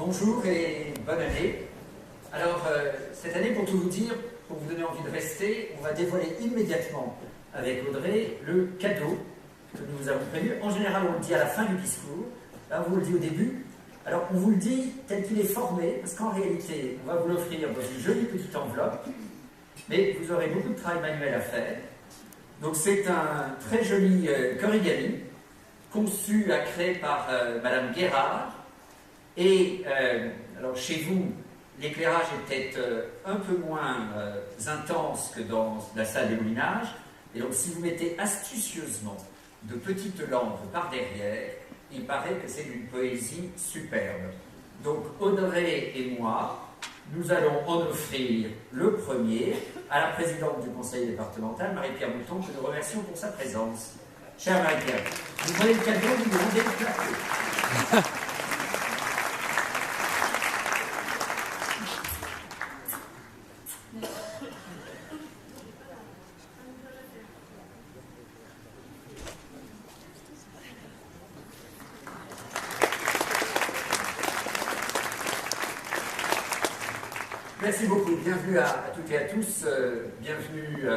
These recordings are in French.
Bonjour et bonne année. Alors, cette année, pour tout vous dire, pour vous donner envie de rester, on va dévoiler immédiatement avec Audrey le cadeau que nous vous avons prévu. En général, on le dit à la fin du discours. Là, on vous le dit au début. Alors, on vous le dit tel qu'il est formé, parce qu'en réalité, on va vous l'offrir dans une jolie petite enveloppe, mais vous aurez beaucoup de travail manuel à faire. Donc, c'est un très joli origami, conçu à créer par Madame Guérard. Et alors chez vous, l'éclairage était un peu moins intense que dans la salle des moulinages. Et donc si vous mettez astucieusement de petites lampes par derrière, il paraît que c'est d'une poésie superbe. Donc Audrey et moi, nous allons en offrir le premier à la présidente du conseil départemental, Marie-Pierre Mouton, que nous remercions pour sa présence. Chère Marie-Pierre, vous prenez le cadeau, vous nous rendez le plateau. Merci beaucoup. Bienvenue à toutes et à tous. Bienvenue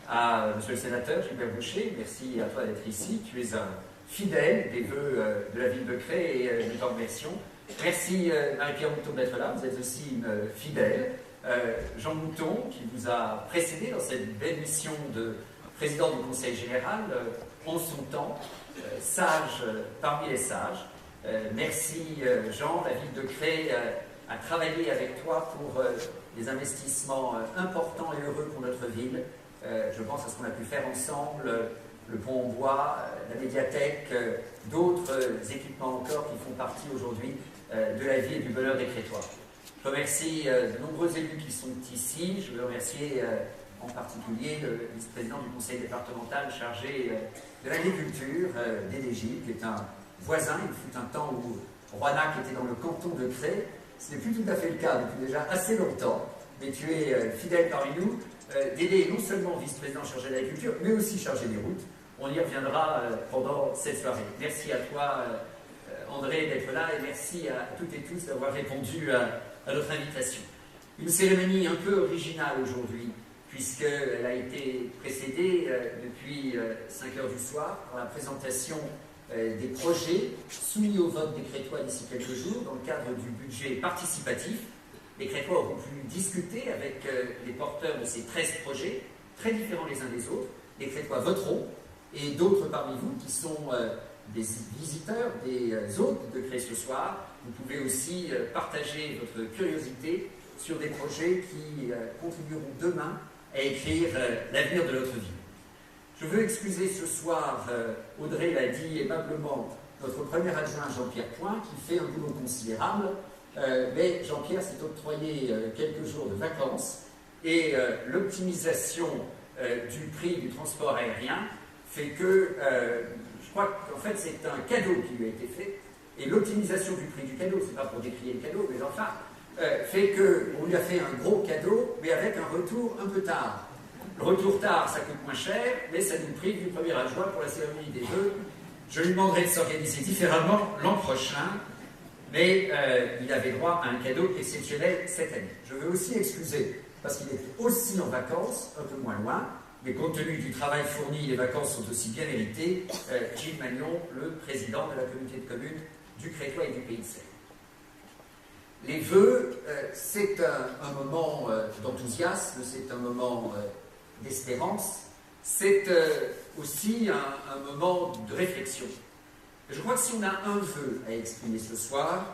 à Monsieur le Sénateur Gilbert Boucher. Merci à toi d'être ici. Tu es un fidèle des vœux de la ville de Cré et nous t'en remercions. Merci Marie-Pierre Mouton d'être là. Vous êtes aussi une fidèle. Jean Mouton, qui vous a précédé dans cette belle mission de président du Conseil général, en son temps, sage parmi les sages. Merci Jean. La ville de Cré à travailler avec toi pour des investissements importants et heureux pour notre ville. Je pense à ce qu'on a pu faire ensemble, le pont en bois, la médiathèque, d'autres équipements encore qui font partie aujourd'hui de la vie et du bonheur des Crétois. Je remercie de nombreux élus qui sont ici. Je veux remercier en particulier le vice-président du conseil départemental chargé de l'agriculture, Dédé Gilles, qui est un voisin. Il fut un temps où Roanac était dans le canton de Cré. Ce n'est plus tout à fait le cas depuis déjà assez longtemps, mais tu es fidèle parmi nous. Dédé est non seulement vice-président chargé de l'agriculture, mais aussi chargé des routes. On y reviendra pendant cette soirée. Merci à toi, André, d'être là, et merci à toutes et tous d'avoir répondu à notre invitation. Une cérémonie un peu originale aujourd'hui, puisqu'elle a été précédée depuis 5 heures du soir par la présentation des projets soumis au vote des Crétois d'ici quelques jours dans le cadre du budget participatif. Les Crétois auront pu discuter avec les porteurs de ces 13 projets, très différents les uns des autres. Les Crétois voteront, et d'autres parmi vous qui sont des visiteurs, des hôtes de Cré ce soir, vous pouvez aussi partager votre curiosité sur des projets qui contribueront demain à écrire l'avenir de notre ville. Je veux excuser ce soir, Audrey l'a dit aimablement, notre premier adjoint Jean-Pierre Point, qui fait un boulot considérable, mais Jean-Pierre s'est octroyé quelques jours de vacances, et l'optimisation du prix du transport aérien fait que, je crois qu'en fait c'est un cadeau qui lui a été fait, et l'optimisation du prix du cadeau, c'est pas pour décrier le cadeau, mais enfin, fait qu'on lui a fait un gros cadeau, mais avec un retour un peu tard. Le retour tard, ça coûte moins cher, mais ça nous prive du premier adjoint pour la cérémonie des vœux. Je lui demanderai de s'organiser différemment l'an prochain, mais il avait droit à un cadeau exceptionnel cette année. Je veux aussi excuser, parce qu'il est aussi en vacances, un peu moins loin, mais compte tenu du travail fourni, les vacances sont aussi bien méritées, Gilles Magnon, le président de la communauté de communes du Crétois et du Pays de Seine. Les vœux, c'est un moment d'enthousiasme, c'est un moment d'espérance, c'est aussi un moment de réflexion. Je crois que si on a un vœu à exprimer ce soir,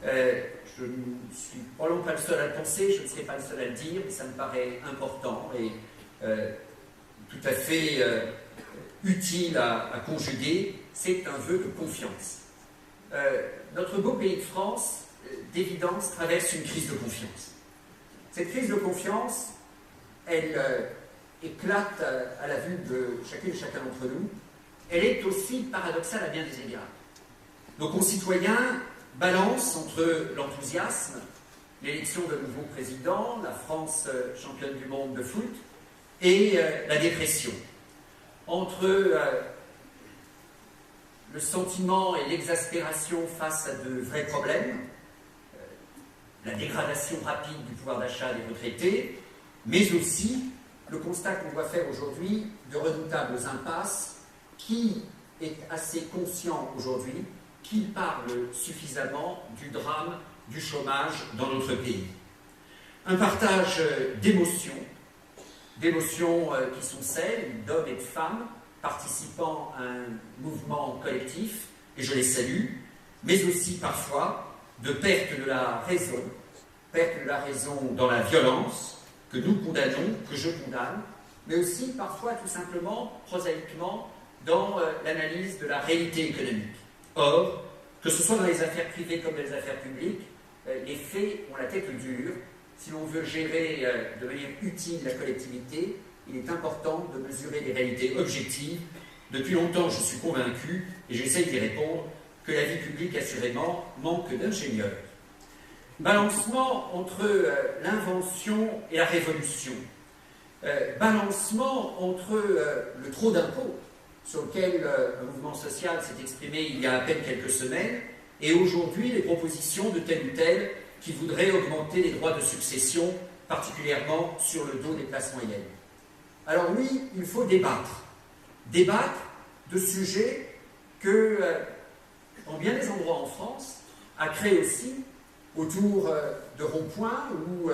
je ne suis probablement pas le seul à le penser, je ne serai pas le seul à le dire, mais ça me paraît important et tout à fait utile à conjuguer, c'est un vœu de confiance. Notre beau pays de France, d'évidence, traverse une crise de confiance. Cette crise de confiance, elle éclate à la vue de chacune et chacun d'entre nous. Elle est aussi paradoxale à bien des égards. Nos concitoyens balancent entre l'enthousiasme, l'élection d'un nouveau président, la France championne du monde de foot, et la dépression. Entre le sentiment et l'exaspération face à de vrais problèmes, dégradation rapide du pouvoir d'achat des retraités, mais aussi le constat qu'on doit faire aujourd'hui de redoutables impasses. Qui est assez conscient aujourd'hui qu'il parle suffisamment du drame du chômage dans notre pays? Un partage d'émotions qui sont celles d'hommes et de femmes participant à un mouvement collectif, et je les salue, mais aussi parfois de perte de la raison dans la violence que nous condamnons, que je condamne, mais aussi parfois tout simplement, prosaïquement, dans l'analyse de la réalité économique. Or, que ce soit dans les affaires privées comme dans les affaires publiques, les faits ont la tête dure. Si l'on veut gérer de manière utile la collectivité, il est important de mesurer les réalités objectives. Depuis longtemps, je suis convaincu, et j'essaie d'y répondre, que la vie publique, assurément, manque d'ingénieurs. Balancement entre l'invention et la révolution. Balancement entre le trop d'impôts, sur lequel un mouvement social s'est exprimé il y a à peine quelques semaines, et aujourd'hui les propositions de tel ou tel qui voudraient augmenter les droits de succession, particulièrement sur le dos des classes moyennes. Alors oui, il faut débattre de sujets que, en bien des endroits en France, a créé aussi autour de ronds-points où,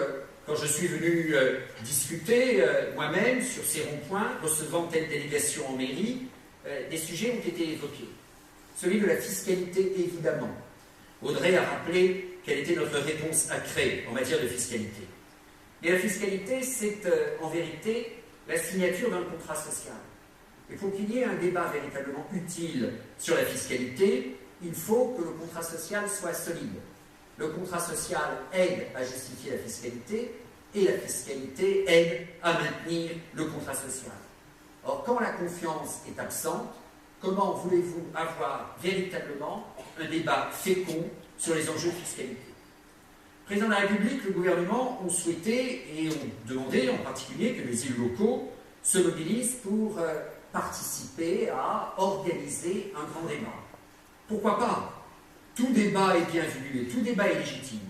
quand je suis venu discuter moi-même sur ces ronds-points, recevant telle délégation en mairie, des sujets ont été évoqués. Celui de la fiscalité, évidemment. Audrey a rappelé quelle était notre réponse à créer en matière de fiscalité. Mais la fiscalité, c'est en vérité la signature d'un contrat social. Et pour qu'il y ait un débat véritablement utile sur la fiscalité, il faut que le contrat social soit solide. Le contrat social aide à justifier la fiscalité et la fiscalité aide à maintenir le contrat social. Or, quand la confiance est absente, comment voulez-vous avoir véritablement un débat fécond sur les enjeux de fiscalité? Le président de la République, le gouvernement ont souhaité et ont demandé en particulier que les élus locaux se mobilisent pour participer à organiser un grand débat. Pourquoi pas? Tout débat est bienvenu et tout débat est légitime.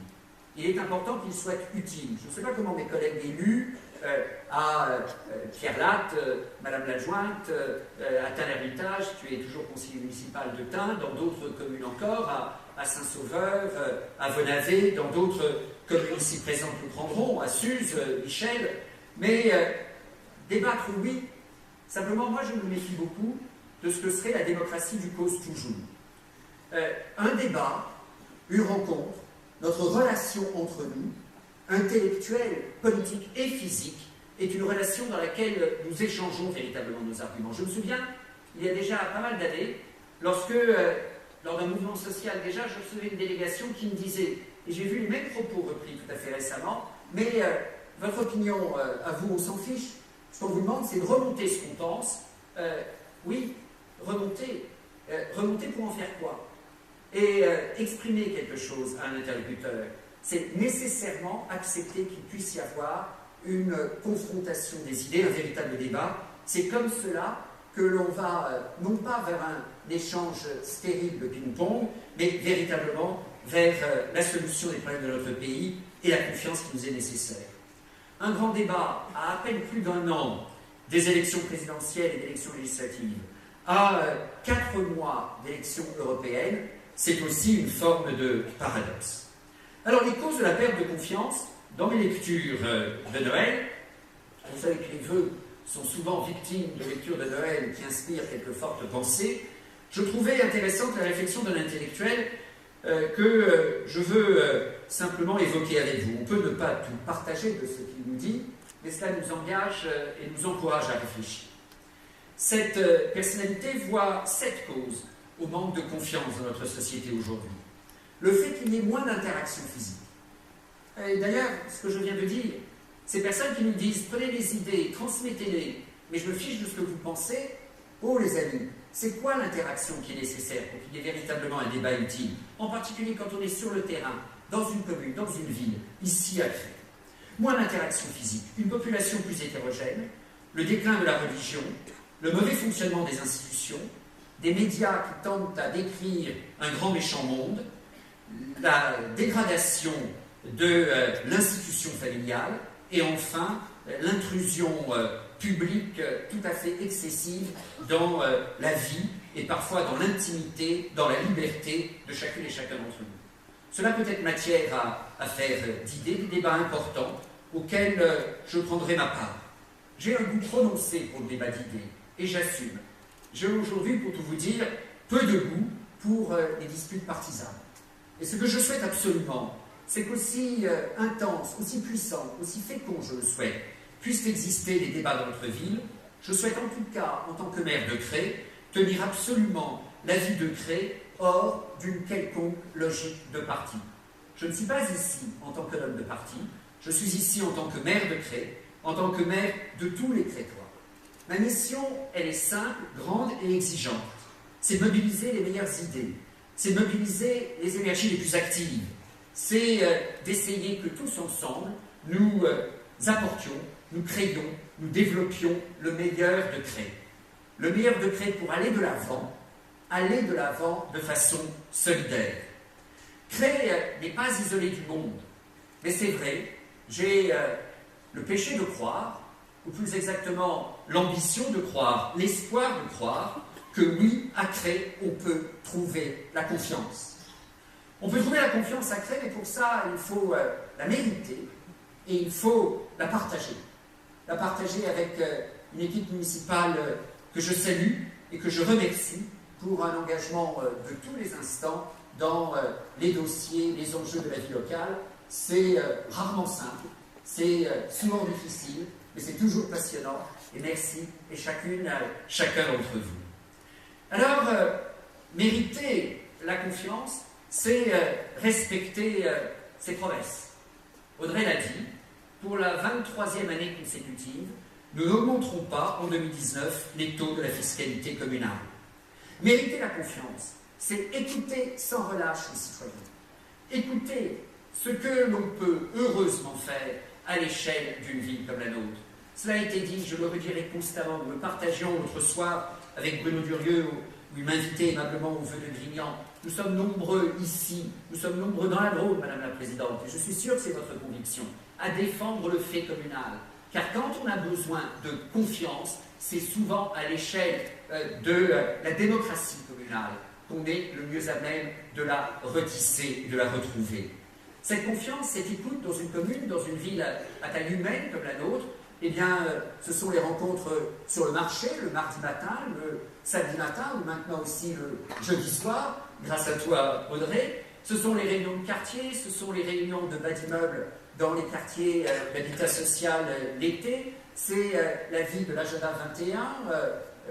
Il est important qu'il soit utile. Je ne sais pas comment mes collègues élus, à Pierre Latte, Madame l'adjointe, à Tain-l'Hermitage, tu es toujours conseiller municipal de Tain, dans d'autres communes encore, à Saint-Sauveur, à Venavé, dans d'autres communes ici présentes nous prendrons, à Suse, Michel, mais débattre, oui. Simplement, moi, je me méfie beaucoup de ce que serait la démocratie du cause-toujours. Un débat, une rencontre, notre relation entre nous, intellectuelle, politique et physique, est une relation dans laquelle nous échangeons véritablement nos arguments. Je me souviens, il y a déjà pas mal d'années, lorsque, lors d'un mouvement social déjà, je recevais une délégation qui me disait, et j'ai vu les mêmes propos repris tout à fait récemment, mais votre opinion, à vous, on s'en fiche. Ce qu'on vous demande, c'est de remonter ce qu'on pense. Oui, remonter. Remonter pour en faire quoi? Et exprimer quelque chose à un interlocuteur, c'est nécessairement accepter qu'il puisse y avoir une confrontation des idées, un véritable débat. C'est comme cela que l'on va, non pas vers un échange stérile de ping-pong, mais véritablement vers la solution des problèmes de notre pays et la confiance qui nous est nécessaire. Un grand débat à peine plus d'un an des élections présidentielles et d'élections législatives, à 4 mois d'élections européennes, c'est aussi une forme de paradoxe. Alors, les causes de la perte de confiance, dans mes lectures de Noël, vous savez que les vœux sont souvent victimes de lectures de Noël qui inspirent quelques fortes pensées, je trouvais intéressante la réflexion d'un intellectuel que je veux simplement évoquer avec vous. On peut ne pas tout partager de ce qu'il nous dit, mais cela nous engage et nous encourage à réfléchir. Cette personnalité voit 7 causes au manque de confiance dans notre société aujourd'hui. Le fait qu'il y ait moins d'interaction physique. Et d'ailleurs, ce que je viens de dire, ces personnes qui nous disent « prenez les idées, transmettez-les, mais je me fiche de ce que vous pensez », oh les amis, c'est quoi l'interaction qui est nécessaire pour qu'il y ait véritablement un débat utile, en particulier quand on est sur le terrain, dans une commune, dans une ville, ici à Cré. Moins d'interaction physique, une population plus hétérogène, le déclin de la religion, le mauvais fonctionnement des institutions, des médias qui tentent à décrire un grand méchant monde, la dégradation de l'institution familiale et enfin l'intrusion publique tout à fait excessive dans la vie et parfois dans l'intimité, dans la liberté de chacune et chacun d'entre nous. Cela peut être matière à faire d'idées, des débats importants auxquels je prendrai ma part. J'ai un goût prononcé pour le débat d'idées et j'assume. J'ai aujourd'hui, pour tout vous dire, peu de goût pour les disputes partisanes. Et ce que je souhaite absolument, c'est qu'aussi intense, aussi puissant, aussi fécond, je le souhaite, puissent exister les débats dans notre ville. Je souhaite en tout cas, en tant que maire de Cré, tenir absolument la vie de Cré hors d'une quelconque logique de parti. Je ne suis pas ici en tant que homme de parti, je suis ici en tant que maire de Cré, en tant que maire de tous les Crétois. Ma mission, elle est simple, grande et exigeante. C'est mobiliser les meilleures idées, c'est mobiliser les énergies les plus actives, c'est d'essayer que tous ensemble, nous apportions, nous créions, nous développions le meilleur de Cré. Le meilleur de Cré pour aller de l'avant de façon solidaire. Cré n'est pas isolé du monde, mais c'est vrai, j'ai le péché de croire, ou plus exactement l'ambition de croire, l'espoir de croire, que oui, à Cré, on peut trouver la confiance. On peut trouver la confiance à Cré, mais pour ça, il faut la mériter et il faut la partager. La partager avec une équipe municipale que je salue et que je remercie pour un engagement de tous les instants dans les dossiers, les enjeux de la vie locale. C'est rarement simple, c'est souvent difficile, mais c'est toujours passionnant. Et merci, et chacun d'entre vous. Alors, mériter la confiance, c'est respecter ses promesses. Audrey l'a dit, pour la 23e année consécutive, nous n'augmenterons pas en 2019 les taux de la fiscalité communale. Mériter la confiance, c'est écouter sans relâche les citoyens. Écouter ce que l'on peut heureusement faire à l'échelle d'une ville comme la nôtre. Cela a été dit, je le redirai constamment, nous le partagions l'autre soir avec Bruno Durieux, où il m'invitait aimablement au vœu de Grignan. Nous sommes nombreux ici, nous sommes nombreux dans la Drôme, Madame la Présidente, et je suis sûr que c'est votre conviction, à défendre le fait communal. Car quand on a besoin de confiance, c'est souvent à l'échelle de la démocratie communale qu'on est le mieux à même de la retisser, de la retrouver. Cette confiance, cette écoute dans une commune, dans une ville à taille humaine comme la nôtre, eh bien, ce sont les rencontres sur le marché, le mardi matin, le samedi matin, ou maintenant aussi le jeudi soir, grâce à toi, Audrey. Ce sont les réunions de quartier, ce sont les réunions de bas d'immeubles dans les quartiers d'habitat social l'été. C'est la vie de l'agenda 21,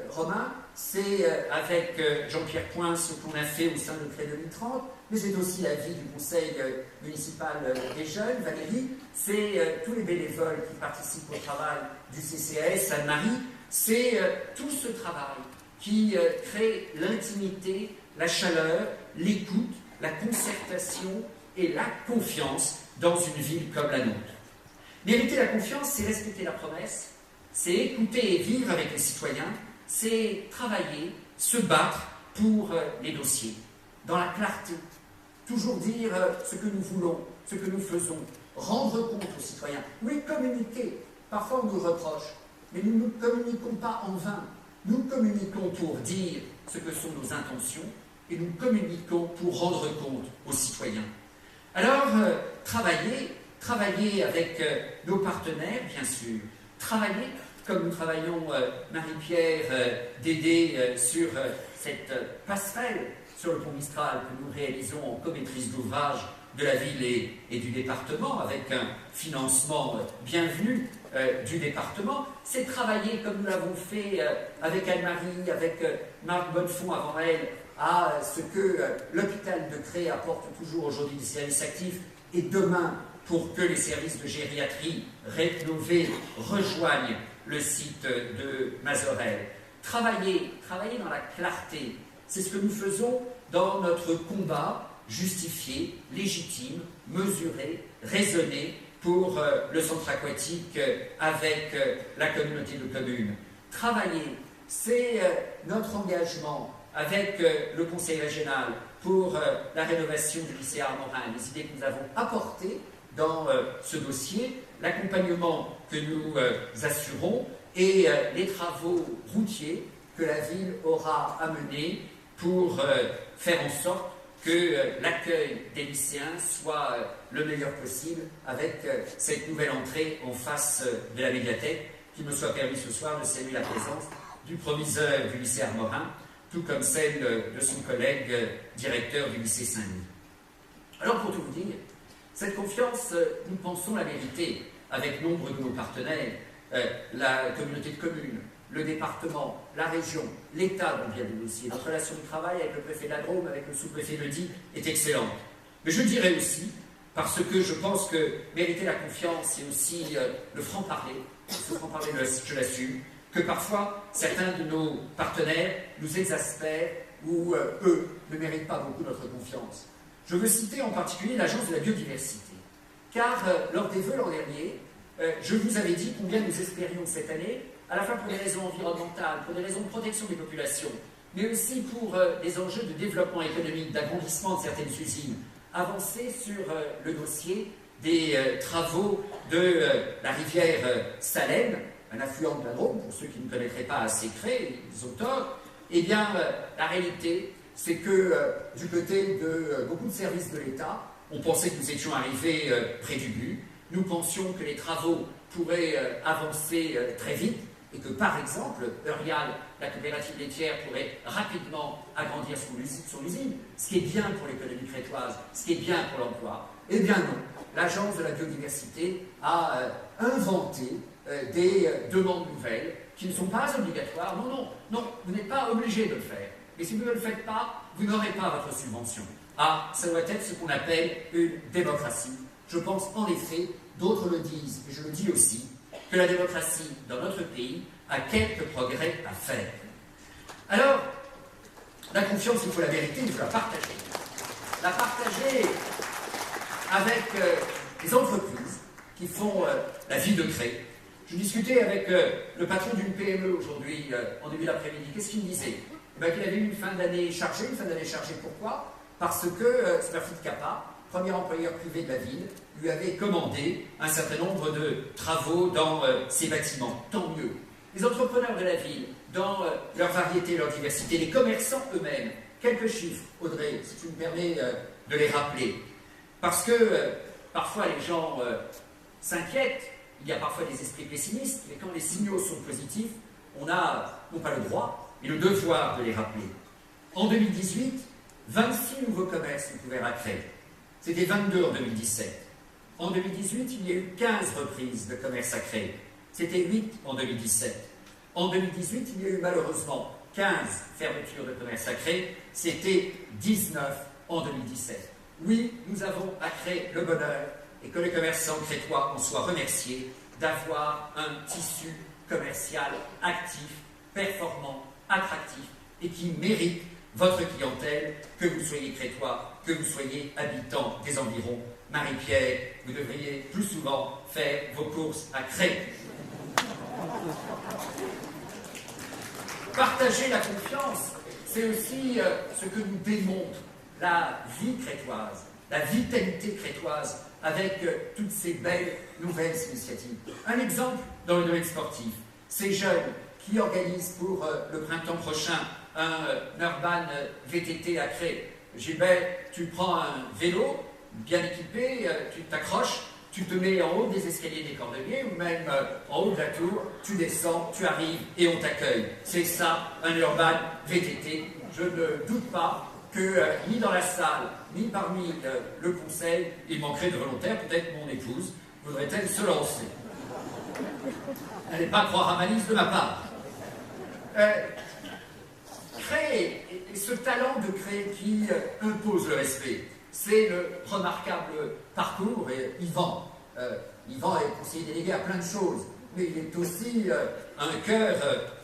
Romain. C'est avec Jean-Pierre Point ce qu'on a fait au sein de Cré 2030. Mais c'est aussi la vie du conseil municipal des jeunes, Valérie, c'est tous les bénévoles qui participent au travail du CCAS, Anne-Marie, c'est tout ce travail qui crée l'intimité, la chaleur, l'écoute, la concertation et la confiance dans une ville comme la nôtre. Mériter la confiance, c'est respecter la promesse, c'est écouter et vivre avec les citoyens, c'est travailler, se battre pour les dossiers, dans la clarté. Toujours dire ce que nous voulons, ce que nous faisons, rendre compte aux citoyens. Oui, communiquer. Parfois on nous reproche, mais nous ne communiquons pas en vain. Nous communiquons pour dire ce que sont nos intentions et nous communiquons pour rendre compte aux citoyens. Alors, travailler avec nos partenaires, bien sûr. Travailler, comme nous travaillons, Marie-Pierre, Dédé, sur cette passerelle sur le pont Mistral que nous réalisons en co-maîtrise d'ouvrage de la ville et du département, avec un financement bienvenu du département, c'est travailler comme nous l'avons fait avec Anne-Marie, avec Marc Bonnefond avant elle, à ce que l'hôpital de Cré apporte toujours aujourd'hui des services actifs et demain pour que les services de gériatrie rénovés rejoignent le site de Mazorel. Travailler dans la clarté, c'est ce que nous faisons dans notre combat justifié, légitime, mesuré, raisonné pour le centre aquatique avec la communauté de communes. Travailler, c'est notre engagement avec le conseil régional pour la rénovation du lycée Armorin, les idées que nous avons apportées dans ce dossier, l'accompagnement que nous assurons et les travaux routiers que la ville aura à mener pour faire en sorte que l'accueil des lycéens soit le meilleur possible avec cette nouvelle entrée en face de la médiathèque. Qu'il me soit permis ce soir de saluer la présence du proviseur du lycée Armorin, tout comme celle de son collègue directeur du lycée Saint-Louis. Alors pour tout vous dire, cette confiance, nous pensons la vérité avec nombre de nos partenaires, la communauté de communes, le département, la région, l'État dont vient le dossier. Notre relation de travail avec le préfet de la Drôme, avec le sous-préfet de Die est excellente. Mais je dirais aussi, parce que je pense que mériter la confiance, c'est aussi le franc-parler. Ce franc-parler, je l'assume, que parfois certains de nos partenaires nous exaspèrent ou eux ne méritent pas beaucoup notre confiance. Je veux citer en particulier l'Agence de la biodiversité, car lors des vœux l'an dernier, je vous avais dit combien nous espérions cette année, à la fois pour des raisons environnementales, pour des raisons de protection des populations, mais aussi pour des enjeux de développement économique, d'agrandissement de certaines usines, avancer sur le dossier des travaux de la rivière Salem, un affluent de la Drôme, pour ceux qui ne connaîtraient pas assez Cré, ils ont tort. Eh bien, la réalité, c'est que du côté de beaucoup de services de l'État, on pensait que nous étions arrivés près du but. Nous pensions que les travaux pourraient avancer très vite et que, par exemple, Eurial, la coopérative laitière, pourrait rapidement agrandir son usine, ce qui est bien pour l'économie crétoise, ce qui est bien pour l'emploi. Eh bien non, l'Agence de la biodiversité a inventé des demandes nouvelles qui ne sont pas obligatoires. Non, vous n'êtes pas obligé de le faire. Mais si vous ne le faites pas, vous n'aurez pas votre subvention. Ah, ça doit être ce qu'on appelle une démocratie. Je pense en effet, d'autres le disent, et je le dis aussi, que la démocratie dans notre pays a quelques progrès à faire. Alors, la confiance, il faut la vérité, il faut la partager. La partager avec les entreprises qui font la vie de Cré. Je discutais avec le patron d'une PME aujourd'hui, en début d'après-midi. Qu'est-ce qu'il me disait? Qu'il avait eu une fin d'année chargée. Une fin d'année chargée, pourquoi? Parce que Smurfit Kappa, premier employeur privé de la ville, lui avait commandé un certain nombre de travaux dans ses bâtiments. Tant mieux. Les entrepreneurs de la ville, dans leur variété, leur diversité, les commerçants eux-mêmes, quelques chiffres, Audrey, si tu me permets de les rappeler. Parce que parfois les gens s'inquiètent, il y a parfois des esprits pessimistes, mais quand les signaux sont positifs, on a non pas le droit, mais le devoir de les rappeler. En 2018, 26 nouveaux commerces ont ouvert à Cré. C'était 22 en 2017. En 2018, il y a eu 15 reprises de commerce à Cré. C'était 8 en 2017. En 2018, il y a eu malheureusement 15 fermetures de commerce à Cré. C'était 19 en 2017. Oui, nous avons à Cré le bonheur, et que les commerçants crétois en soient remerciés, d'avoir un tissu commercial actif, performant, attractif, et qui mérite votre clientèle, que vous soyez crétois, que vous soyez habitant des environs. Marie-Pierre, vous devriez plus souvent faire vos courses à Cré. Partager la confiance, c'est aussi ce que nous démontre la vie crétoise, la vitalité crétoise, avec toutes ces belles nouvelles initiatives. Un exemple dans le domaine sportif, ces jeunes qui organisent pour le printemps prochain un Urban VTT à Cré. Gilbert, tu prends un vélo bien équipé, tu t'accroches, tu te mets en haut des escaliers des Cordeliers ou même en haut de la tour, tu descends, tu arrives et on t'accueille. C'est ça, un Urban VTT. Je ne doute pas que ni dans la salle, ni parmi le conseil, il manquerait de volontaires. Peut-être mon épouse voudrait-elle se lancer. Elle n'est pas croire à malice de ma part. Cré, et ce talent de Cré qui impose le respect, c'est le remarquable parcours. Et Yvan est conseiller délégué à plein de choses, mais il est aussi un cœur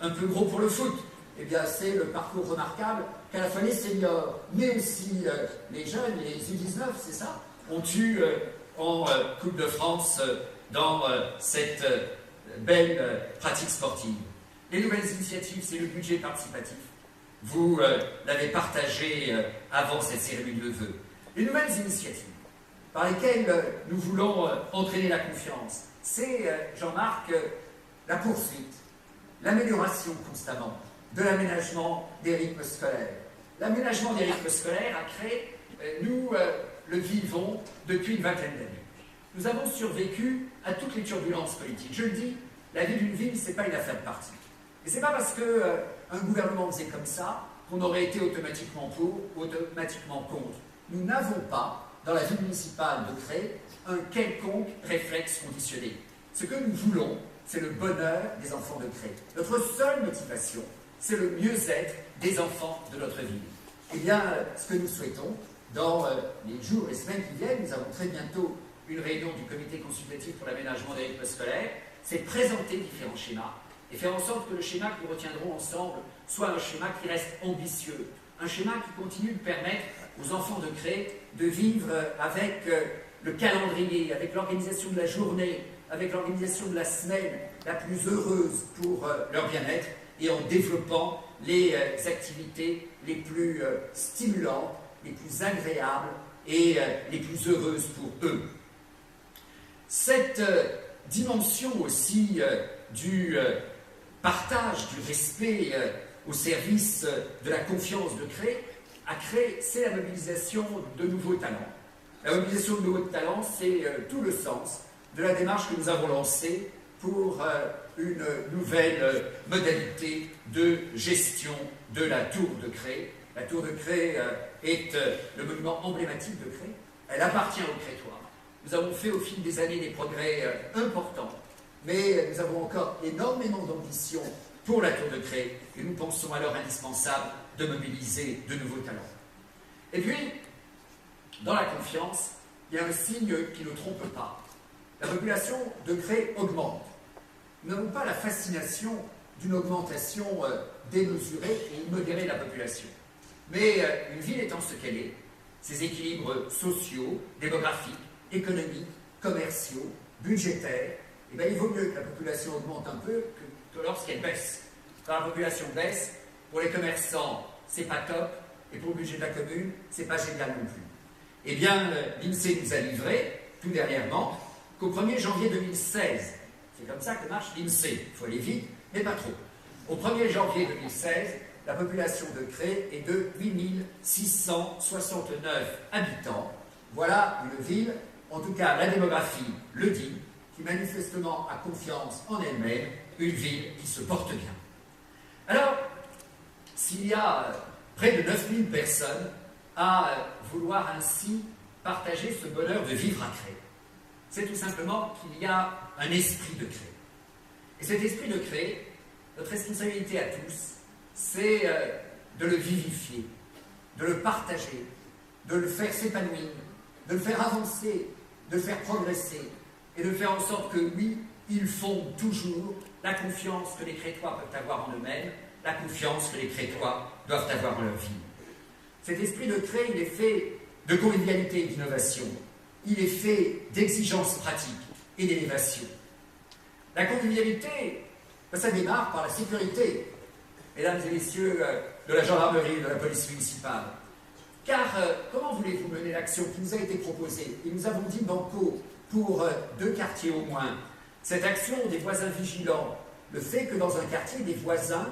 un peu gros pour le foot. Eh bien, c'est le parcours remarquable qu'à la fois les seniors, mais aussi les jeunes, les U19, c'est ça, ont eu en Coupe de France dans cette belle pratique sportive. Les nouvelles initiatives, c'est le budget participatif. Vous l'avez partagé avant cette cérémonie de vœux. Les nouvelles initiatives, par lesquels nous voulons entraîner la confiance. C'est, Jean-Marc, la poursuite, l'amélioration constamment de l'aménagement des rythmes scolaires. L'aménagement des rythmes scolaires a créé, nous le vivons depuis une vingtaine d'années. Nous avons survécu à toutes les turbulences politiques. Je le dis, la vie d'une ville, ce n'est pas une affaire de parti. Et ce n'est pas parce qu'un gouvernement faisait comme ça qu'on aurait été automatiquement pour ou automatiquement contre. Nous n'avons pas, dans la vie municipale de Cré, un quelconque réflexe conditionné. Ce que nous voulons, c'est le bonheur des enfants de Cré. Notre seule motivation, c'est le mieux-être des enfants de notre ville. Eh bien, ce que nous souhaitons, dans les jours et semaines qui viennent, nous avons très bientôt une réunion du comité consultatif pour l'aménagement des rythmes scolaires, c'est présenter différents schémas et faire en sorte que le schéma que nous retiendrons ensemble soit un schéma qui reste ambitieux, un schéma qui continue de permettre aux enfants de Cré de vivre avec le calendrier, avec l'organisation de la journée, avec l'organisation de la semaine la plus heureuse pour leur bien-être et en développant les activités les plus stimulantes, les plus agréables et les plus heureuses pour eux. Cette dimension aussi du partage, du respect au service de la confiance de Cré, c'est la mobilisation de nouveaux talents. La mobilisation de nouveaux talents, c'est tout le sens de la démarche que nous avons lancée pour une nouvelle modalité de gestion de la Tour de Cré. La Tour de Cré est le monument emblématique de Cré. Elle appartient aux Crétois. Nous avons fait au fil des années des progrès importants, mais nous avons encore énormément d'ambition pour la Tour de Cré et nous pensons alors indispensable de mobiliser de nouveaux talents. Et puis, dans la confiance, il y a un signe qui ne trompe pas. La population de Cré augmente. Nous n'avons pas la fascination d'une augmentation démesurée et immodérée de la population. Mais une ville étant ce qu'elle est, ses équilibres sociaux, démographiques, économiques, commerciaux, budgétaires, eh bien, il vaut mieux que la population augmente un peu que lorsqu'elle baisse. Quand la population baisse, pour les commerçants, c'est pas top, et pour le budget de la commune, c'est pas génial non plus. Eh bien, l'INSEE nous a livré, tout dernièrement, qu'au 1er janvier 2016, c'est comme ça que marche l'INSEE, il faut aller vite, mais pas trop. Au 1er janvier 2016, la population de Cré est de 8669 habitants. Voilà une ville, en tout cas la démographie le dit, qui manifestement a confiance en elle-même, une ville qui se porte bien. Alors, s'il y a près de 9000 personnes à vouloir ainsi partager ce bonheur de vivre à Cré, c'est tout simplement qu'il y a un esprit de Cré. Et cet esprit de Cré, notre responsabilité à tous, c'est de le vivifier, de le partager, de le faire s'épanouir, de le faire avancer, de le faire progresser, et de faire en sorte que, oui, ils font toujours la confiance que les Crétois peuvent avoir en eux-mêmes, la confiance que les Crétois doivent avoir en leur vie. Cet esprit de Cré, il est fait de convivialité et d'innovation. Il est fait d'exigences pratiques et d'élévation. La convivialité, ça démarre par la sécurité, mesdames et messieurs de la gendarmerie et de la police municipale. Car comment voulez-vous mener l'action qui nous a été proposée? Et nous avons dit banco pour 2 quartiers au moins. Cette action des voisins vigilants, le fait que dans un quartier, des voisins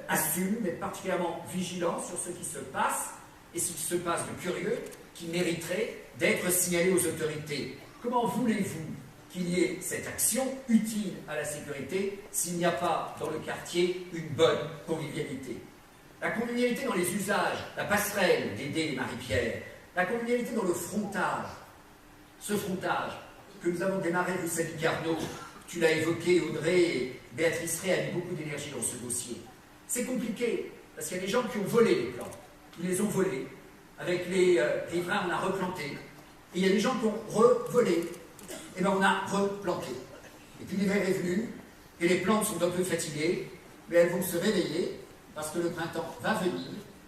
assument d'être particulièrement vigilants sur ce qui se passe, et ce qui se passe de curieux, qui mériterait d'être signalé aux autorités. Comment voulez-vous qu'il y ait cette action utile à la sécurité s'il n'y a pas dans le quartier une bonne convivialité? La convivialité dans les usages, la passerelle d'Aidé et Marie-Pierre, la convivialité dans le frontage, ce frontage que nous avons démarré rue Saint-Carnot, tu l'as évoqué Audrey, et Béatrice Rey a mis beaucoup d'énergie dans ce dossier. C'est compliqué, parce qu'il y a des gens qui ont volé les plants, ils les ont volés. Avec les riverains, on a replanté. Et il y a des gens qui ont revolé, et bien on a replanté. Et puis l'hiver est venu, et les plantes sont un peu fatiguées, mais elles vont se réveiller, parce que le printemps va venir,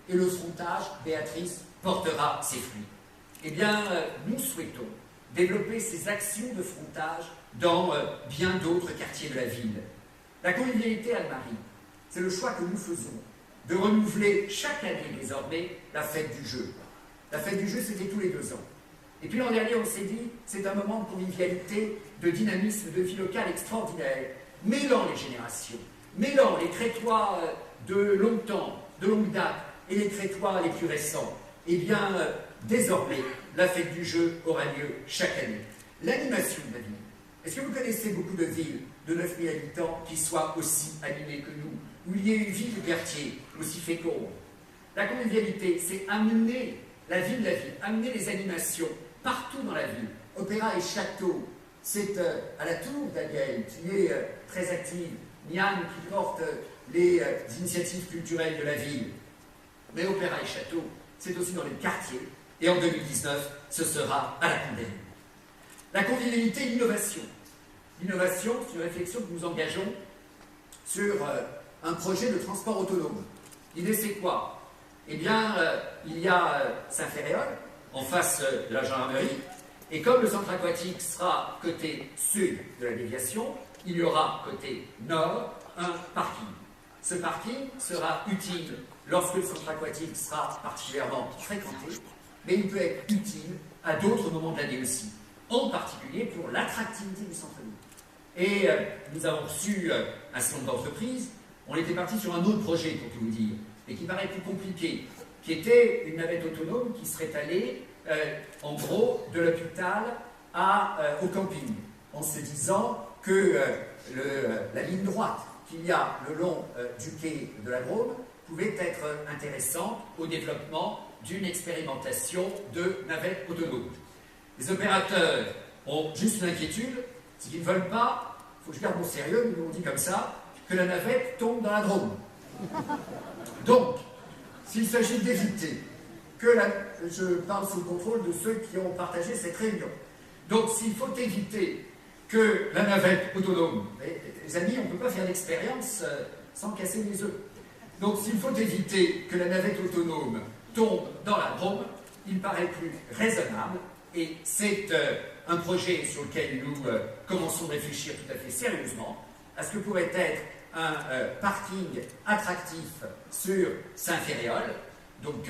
et le frontage, Béatrice, portera ses fruits. Eh bien, nous souhaitons développer ces actions de frontage dans bien d'autres quartiers de la ville. La convivialité Anne-Marie, c'est le choix que nous faisons de renouveler chaque année désormais la fête du jeu. La fête du jeu, c'était tous les 2 ans. Et puis l'an dernier, on s'est dit, c'est un moment de convivialité, de dynamisme, de vie locale extraordinaire, mêlant les générations, mêlant les Crétois de longtemps, de longue date, et les Crétois les plus récents. Eh bien, désormais, la fête du jeu aura lieu chaque année. L'animation de la ville. Est-ce que vous connaissez beaucoup de villes de 9000 habitants qui soient aussi animées que nous, où il y ait une vie de quartier aussi féconde? La convivialité, c'est amener la ville, amener les animations partout dans la ville. Opéra et château, c'est à la Tour d'Aguel qui est très active, Niane qui porte les initiatives culturelles de la ville. Mais opéra et château, c'est aussi dans les quartiers. Et en 2019, ce sera à la Condamine. La convivialité, l'innovation. L'innovation, c'est une réflexion que nous engageons sur un projet de transport autonome. L'idée, c'est quoi? Eh bien, il y a Saint-Ferréol, en face de la gendarmerie, et comme le centre aquatique sera côté sud de la déviation, il y aura côté nord un parking. Ce parking sera utile lorsque le centre aquatique sera particulièrement fréquenté, mais il peut être utile à d'autres moments de l'année aussi, en particulier pour l'attractivité du centre-ville. Et nous avons reçu un certain nombre d'entreprises. On était parti sur un autre projet, pour tout vous dire, et qui paraît plus compliqué, qui était une navette autonome qui serait allée, en gros, de l'hôpital au camping, en se disant que la ligne droite qu'il y a le long du quai de la Drôme pouvait être intéressante au développement d'une expérimentation de navette autonome. Les opérateurs ont juste une inquiétude, c'est qu'ils ne veulent pas, il faut que je garde mon sérieux, nous l'ont dit comme ça, que la navette tombe dans la Drôme. Donc, s'il s'agit d'éviter que je parle sous le contrôle de ceux qui ont partagé cette réunion. Donc, s'il faut éviter que la navette autonome, les amis, on ne peut pas faire l'expérience sans casser les œufs. Donc, s'il faut éviter que la navette autonome tombe dans la Drôme, il paraît plus raisonnable, et c'est un projet sur lequel nous commençons à réfléchir tout à fait sérieusement, à ce que pourrait être un parking attractif sur Saint-Ferréol, donc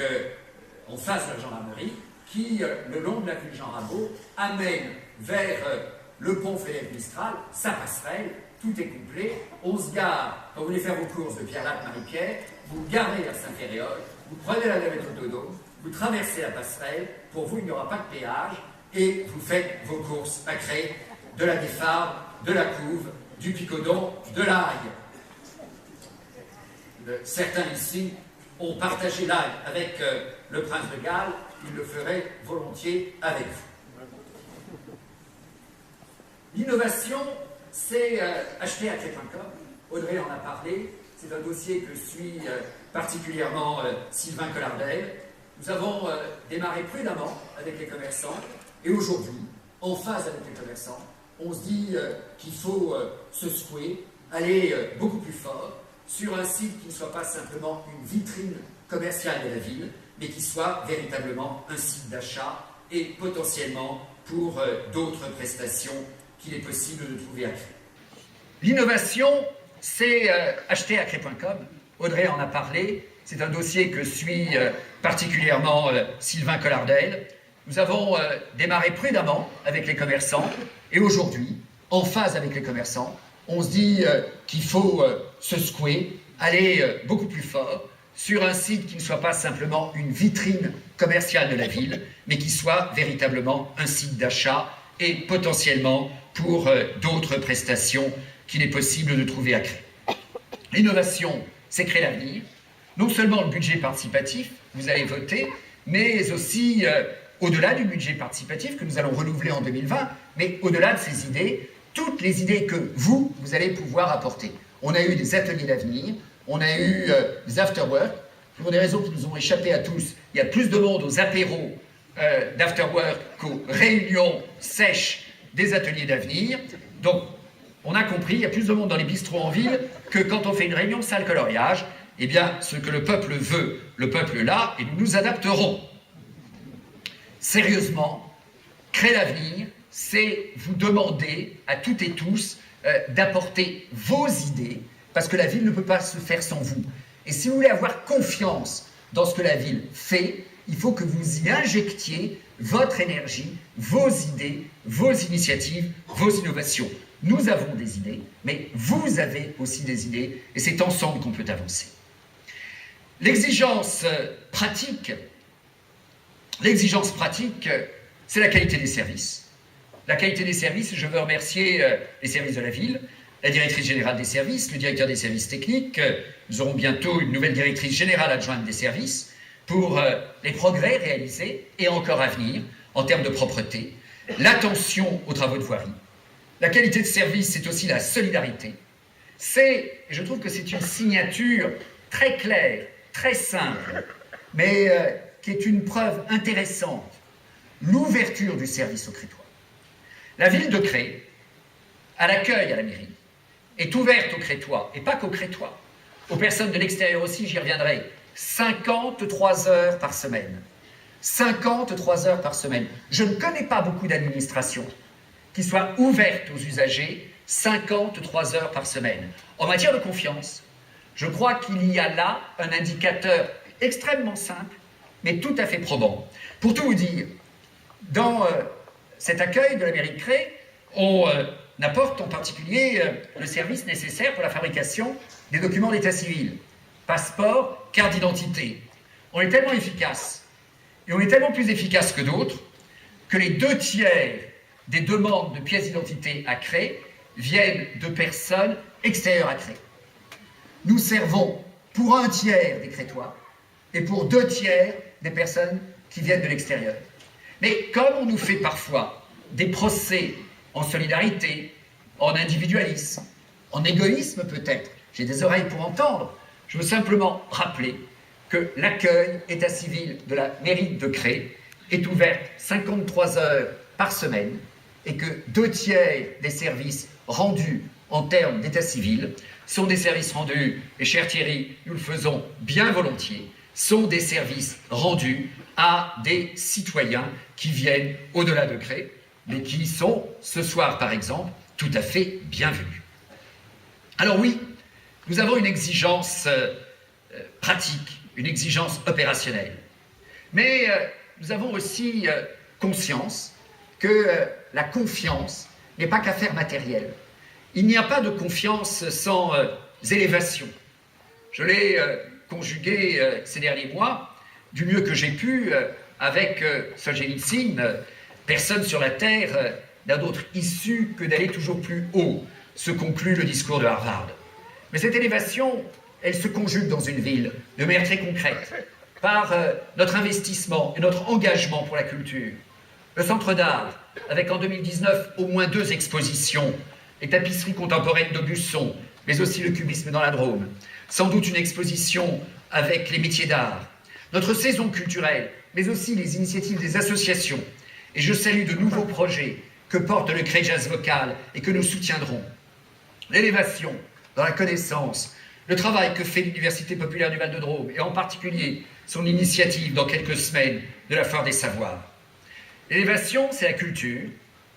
en face de la gendarmerie, qui, le long de la rue Jean Rabault, amène vers le pont Frédéric-Mistral sa passerelle. Tout est couplé, on se gare, quand vous voulez faire vos courses de Pierre-Lac-Marie-Pierre, vous garez à Saint-Ferréol, vous prenez la navette autonome, vous traversez la passerelle, pour vous il n'y aura pas de péage, et vous faites vos courses à Cré, de la Défarbe, de la Couve, du Picodon, de l'Aille. Certains ici ont partagé l'Aille avec le prince de Galles, ils le feraient volontiers avec vous. L'innovation, c'est acheter à Cré.com. Audrey en a parlé, c'est un dossier que suit particulièrement Sylvain Collardel. Nous avons démarré prudemment avec les commerçants, et aujourd'hui, en phase avec les commerçants, on se dit qu'il faut se secouer, aller beaucoup plus fort sur un site qui ne soit pas simplement une vitrine commerciale de la ville, mais qui soit véritablement un site d'achat et potentiellement pour d'autres prestations qu'il est possible de trouver à Cré. L'innovation, c'est acheter à Cré.com. Audrey en a parlé. C'est un dossier que suit particulièrement Sylvain Collardel. Nous avons démarré prudemment avec les commerçants et aujourd'hui, en phase avec les commerçants, on se dit qu'il faut se secouer, aller beaucoup plus fort sur un site qui ne soit pas simplement une vitrine commerciale de la ville, mais qui soit véritablement un site d'achat et potentiellement pour d'autres prestations qu'il est possible de trouver à Cré. L'innovation, c'est créer l'avenir. Non seulement le budget participatif, vous avez voté, mais aussi au-delà du budget participatif que nous allons renouveler en 2020, mais au-delà de ces idées, toutes les idées que vous allez pouvoir apporter. On a eu des ateliers d'avenir, on a eu des after-work, pour des raisons qui nous ont échappé à tous. Il y a plus de monde aux apéros d'after-work qu'aux réunions sèches des ateliers d'avenir. Donc, on a compris, il y a plus de monde dans les bistrots en ville que quand on fait une réunion salle coloriage. Eh bien, ce que le peuple veut, le peuple l'a, et nous nous adapterons. Sérieusement, créer l'avenir, c'est vous demander à toutes et tous d'apporter vos idées, parce que la ville ne peut pas se faire sans vous. Et si vous voulez avoir confiance dans ce que la ville fait, il faut que vous y injectiez votre énergie, vos idées, vos initiatives, vos innovations. Nous avons des idées, mais vous avez aussi des idées, et c'est ensemble qu'on peut avancer. L'exigence pratique, c'est la qualité des services. La qualité des services, je veux remercier les services de la ville, la directrice générale des services, le directeur des services techniques. Nous aurons bientôt une nouvelle directrice générale adjointe des services pour les progrès réalisés et encore à venir en termes de propreté, l'attention aux travaux de voirie. La qualité de service, c'est aussi la solidarité. Je trouve que c'est une signature très claire, très simple, mais qui est une preuve intéressante, l'ouverture du service aux Crétois. La ville de Cré, à l'accueil à la mairie, est ouverte aux Crétois, et pas qu'aux Crétois, aux personnes de l'extérieur aussi, j'y reviendrai, 53 heures par semaine. 53 heures par semaine. Je ne connais pas beaucoup d'administrations qui soient ouvertes aux usagers 53 heures par semaine. En matière de confiance, je crois qu'il y a là un indicateur extrêmement simple, mais tout à fait probant. Pour tout vous dire, dans cet accueil de la mairie de Cré, on apporte en particulier le service nécessaire pour la fabrication des documents d'état civil, passeport, carte d'identité. On est tellement efficace, et on est tellement plus efficace que d'autres, que les 2/3 des demandes de pièces d'identité à Cré viennent de personnes extérieures à Cré. Nous servons pour 1/3 des Crétois et pour 2/3 des personnes qui viennent de l'extérieur. Mais comme on nous fait parfois des procès en solidarité, en individualisme, en égoïsme peut-être, j'ai des oreilles pour entendre, je veux simplement rappeler que l'accueil état civil de la mairie de Cré est ouvert 53 heures par semaine et que 2/3 des services rendus en termes d'état civil sont des services rendus, et cher Thierry, nous le faisons bien volontiers, sont des services rendus à des citoyens qui viennent au-delà de Cré, mais qui sont, ce soir par exemple, tout à fait bienvenus. Alors oui, nous avons une exigence pratique, une exigence opérationnelle, mais nous avons aussi conscience que la confiance n'est pas qu'affaire matérielle. Il n'y a pas de confiance sans élévation. Je l'ai conjugué ces derniers mois du mieux que j'ai pu avec Solzhenitsyn. Personne sur la Terre n'a d'autre issue que d'aller toujours plus haut, se conclut le discours de Harvard. Mais cette élévation, elle se conjugue dans une ville de manière très concrète, par notre investissement et notre engagement pour la culture. Le Centre d'art, avec en 2019 au moins 2 expositions, les tapisseries contemporaines d'Aubusson, mais aussi le cubisme dans la Drôme, sans doute une exposition avec les métiers d'art, notre saison culturelle, mais aussi les initiatives des associations. Et je salue de nouveaux projets que porte le Cré Jazz Vocal et que nous soutiendrons. L'élévation dans la connaissance, le travail que fait l'Université populaire du Val-de-Drôme, et en particulier son initiative dans quelques semaines de la Foire des Savoirs. L'élévation, c'est la culture.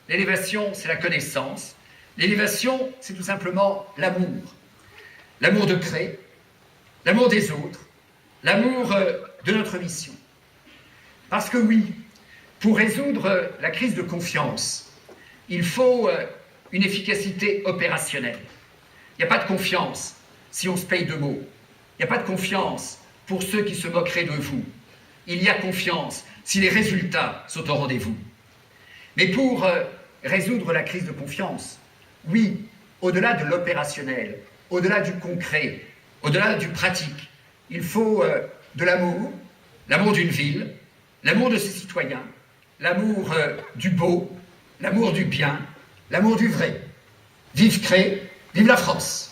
L'élévation, c'est la connaissance. L'élévation, c'est tout simplement l'amour. L'amour de Cré, l'amour des autres, l'amour de notre mission. Parce que oui, pour résoudre la crise de confiance, il faut une efficacité opérationnelle. Il n'y a pas de confiance si on se paye de mots. Il n'y a pas de confiance pour ceux qui se moqueraient de vous. Il y a confiance si les résultats sont au rendez-vous. Mais pour résoudre la crise de confiance, oui, au-delà de l'opérationnel, au-delà du concret, au-delà du pratique, il faut de l'amour, l'amour d'une ville, l'amour de ses citoyens, l'amour du beau, l'amour du bien, l'amour du vrai. Vive Cré, vive la France!